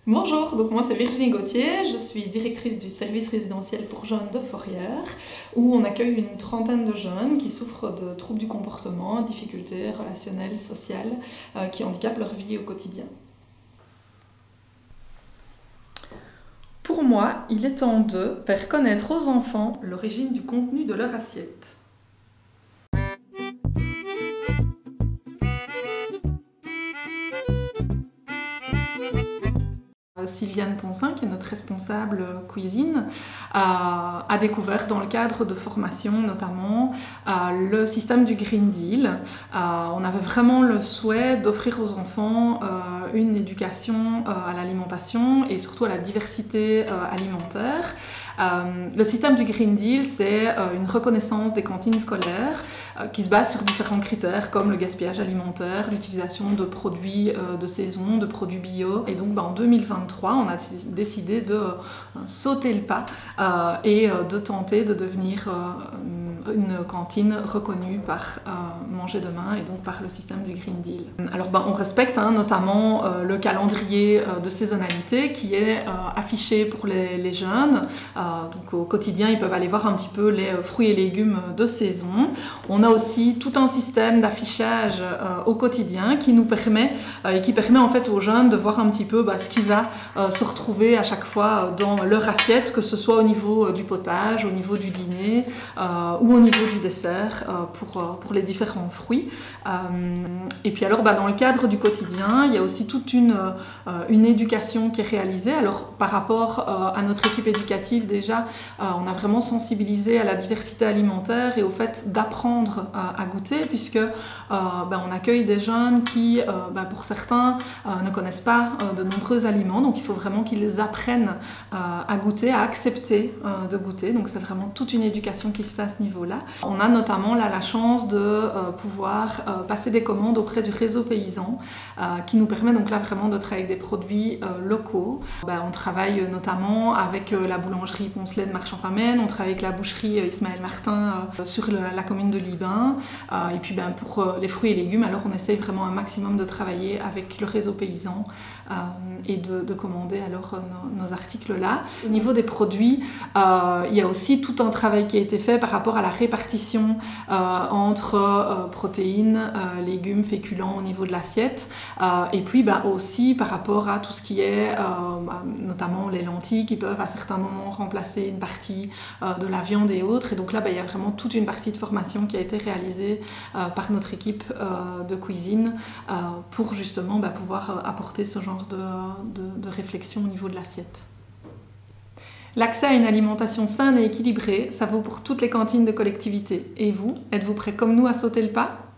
Bonjour, donc moi c'est Virginie Gauthier, je suis directrice du service résidentiel pour jeunes de Fourrière, où on accueille une trentaine de jeunes qui souffrent de troubles du comportement, difficultés relationnelles, sociales, qui handicapent leur vie au quotidien. Pour moi, il est temps de faire connaître aux enfants l'origine du contenu de leur assiette. Sylviane Ponsin, qui est notre responsable cuisine, a découvert dans le cadre de formation notamment le système du Green Deal. On avait vraiment le souhait d'offrir aux enfants une éducation à l'alimentation et surtout à la diversité alimentaire. Le système du Green Deal, c'est une reconnaissance des cantines scolaires qui se base sur différents critères comme le gaspillage alimentaire, l'utilisation de produits de saison, de produits bio. Et donc en 2023, on a décidé de sauter le pas et de tenter de devenir une cantine reconnue par Manger Demain et donc par le système du Green Deal. Alors on respecte notamment le calendrier de saisonnalité qui est affiché pour les jeunes. Donc au quotidien, ils peuvent aller voir un petit peu les fruits et légumes de saison. On a aussi tout un système d'affichage au quotidien qui nous permet en fait aux jeunes de voir un petit peu ce qui va se retrouver à chaque fois dans leur assiette, que ce soit au niveau du potage, au niveau du dîner ou au niveau du dessert pour les différents fruits. Et puis alors dans le cadre du quotidien, il y a aussi toute une éducation qui est réalisée. Alors par rapport à notre équipe éducative déjà, on a vraiment sensibilisé à la diversité alimentaire et au fait d'apprendre à goûter, puisque on accueille des jeunes qui, pour certains, ne connaissent pas de nombreux aliments, donc il faut vraiment qu'ils apprennent à goûter, à accepter de goûter. Donc c'est vraiment toute une éducation qui se fait à ce niveau-là. On a notamment là la chance de pouvoir passer des commandes auprès du réseau paysan, qui nous permet donc là vraiment de travailler avec des produits locaux. On travaille notamment avec la boulangerie Poncelet de Marchand-Famenne, on travaille avec la boucherie Ismaël Martin sur la commune de Libin, et puis pour les fruits et légumes, alors on essaye vraiment un maximum de travailler avec le réseau paysan et de commander alors nos articles là. Au niveau des produits, il y a aussi tout un travail qui a été fait par rapport à la répartition entre protéines, légumes, féculents au niveau de l'assiette, et puis aussi par rapport à tout ce qui est notamment les lentilles qui peuvent à certains moments remplacer une partie de la viande et autres. Et donc là, il y a vraiment toute une partie de formation qui a été réalisée par notre équipe de cuisine pour justement pouvoir apporter ce genre de réflexion au niveau de l'assiette. L'accès à une alimentation saine et équilibrée, ça vaut pour toutes les cantines de collectivité. Et vous, êtes-vous prêts comme nous à sauter le pas ?